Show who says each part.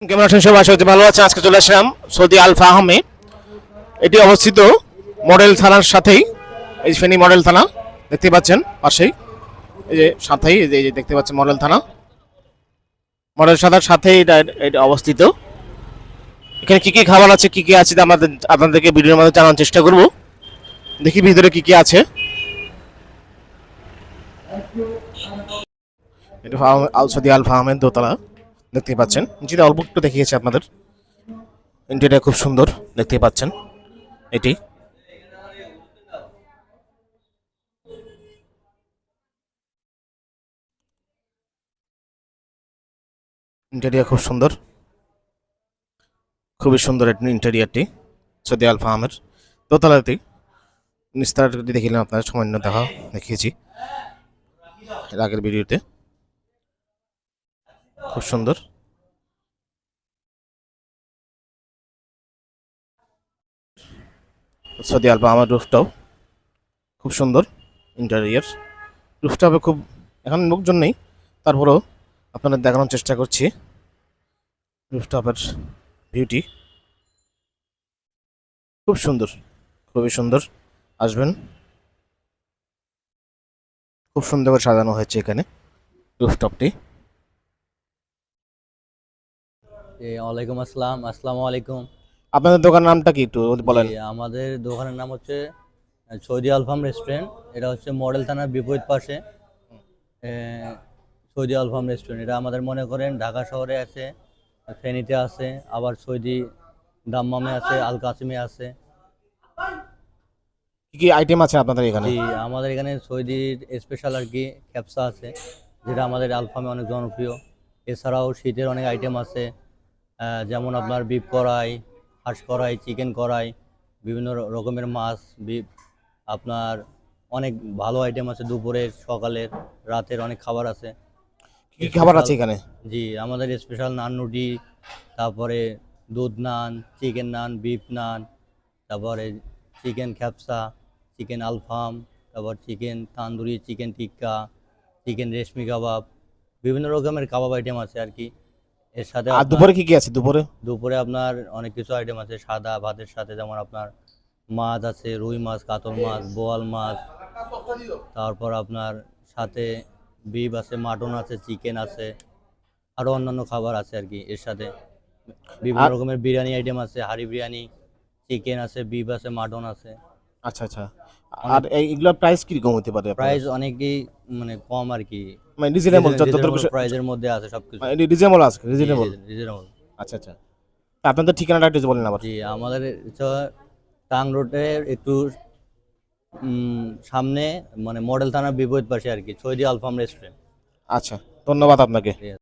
Speaker 1: কেমন আছেন সবাই? আশা করছি ভালো আছেন। আজকে চলে আসলাম সৌদি আল ফাহামে। এটি অবস্থিত মডেল থানার সাথেই, এই ফেনী মডেল থানা দেখতে পাচ্ছেন পাশেই, এই যে সাথেই, এই যে দেখতে পাচ্ছেন মডেল থানা, মডেল থানার সাথেই এটা অবস্থিত। এখানে কি কি খাবার আছে, কি কি আছে তা আপনাদেরকে ভিডিওর মধ্যে জানানোর চেষ্টা করব। দেখি ভিতরে কি কি আছে। এটা আল সৌদি আল ফাহামের দোতলা দেখতে পাচ্ছেন। যেটা অল্প একটু দেখিয়েছে আপনাদের। ইন্টেরিয়র খুব সুন্দর দেখতে পাচ্ছেন। এটি ইন্টেরিয়র খুব সুন্দর, খুবই সুন্দর ইন্টেরিয়রটি সৌদি আল ফাহামের দোতলাটি। নিস্তারটি দেখিলাম আপনার সামান্য দেখিয়েছি এর আগের ভিডিওতে। খুব সুন্দর, সৌদি আল ফাহামের রুফটপ খুব সুন্দর ইন্টেরিয়র। রুফটপে খুব এখন লোকজন নেই, তারপরেও আপনাদের দেখানোর চেষ্টা করছি রুফটপের ভিউটি। খুব সুন্দর, খুবই সুন্দর। আসবেন, খুব সুন্দর করে সাজানো হয়েছে এখানে রুফটপটি।
Speaker 2: ওয়ালাইকুম আসসালাম, আসসালামু আলাইকুম।
Speaker 1: আপনাদের দোকানের নামটা কি একটু বলেন?
Speaker 2: আমাদের দোকানের নাম হচ্ছে সৌদি আলফাম রেস্টুরেন্ট। এটা হচ্ছে মডেল থানার বিপরীত পাশে সৌদি আলফাম রেস্টুরেন্ট। এটা আমাদের মনে করেন ঢাকা শহরে আছে, ফেনীতে আছে, আবার সৌদি দাম্মামে আছে, আল কাসিমে আছে।
Speaker 1: কি কি আইটেম আছে আপনাদের এখানে?
Speaker 2: জি, আমাদের এখানে সৌদির স্পেশাল আর কি ক্যাপসা আছে, যেটা আমাদের আলফামে অনেক জনপ্রিয়। এছাড়াও শীতের অনেক আইটেম আছে, যেমন আপনার বিফ কড়াই, হাঁস কড়াই, চিকেন কড়াই, বিভিন্ন রকমের মাছ, বিফ, আপনার অনেক ভালো আইটেম আছে। দুপুরের, সকালের, রাতের অনেক খাবার আছে।
Speaker 1: কি কি খাবার
Speaker 2: স্পেশাল,
Speaker 1: আছে এখানে?
Speaker 2: জি, আমাদের স্পেশাল নান রুটি, তারপরে দুধ নান, চিকেন নান, বিফ নান, তারপরে চিকেন খ্যাপসা, চিকেন আলফাম, তারপর চিকেন তান্দুরি, চিকেন টিক্কা, চিকেন রেশমি কাবাব, বিভিন্ন রকমের কাবাব আইটেম আছে আর কি। এর সাথে
Speaker 1: আর
Speaker 2: আপনার
Speaker 1: দুপুরে কি কি আছে দুপুরে?
Speaker 2: দুপুরে আপনার অনেক কিছু আইটেম আছে সাদা ভাতের সাথে, যেমন আপনার মাছ আছে, রুই মাছ, কাতল মাছ, বোয়াল মাছ, তারপর আপনার সাথে বিফ আছে, মাটন আছে, চিকেন আছে, আরও অন্যান্য খাবার আছে আর কি। এর সাথে বিভিন্ন
Speaker 1: আর
Speaker 2: রকমের বিরিয়ানি আইটেম আছে, হাঁড়ি বিরিয়ানি, চিকেন আছে, বিফ আছে, মাটন আছে।
Speaker 1: আচ্ছা আচ্ছা। আর
Speaker 2: অনেক
Speaker 1: এইগুলোর প্রাইস কিরকম হতে পারে আপনাদের?
Speaker 2: প্রাইস অনেকই মানে কম আর কি,
Speaker 1: মানে রিজনেবল,
Speaker 2: রিজনেবল প্রাইজের মধ্যে আছে সবকিছু।
Speaker 1: রিজনেবল আছে,
Speaker 2: জি,
Speaker 1: রিজনেবল।
Speaker 2: রিজনেবল।
Speaker 1: আচ্ছা আচ্ছা। তা আপনাদের ঠিকানাটা একটু বলেন আবার।
Speaker 2: জি, আমাদের টাং রোডের একটু সামনে, মানে মডেল থানার বিপরীত পাশে আর কি, সৌদি আলফাম রেস্টুরেন্ট।
Speaker 1: আচ্ছা, ধন্যবাদ আপনাকে।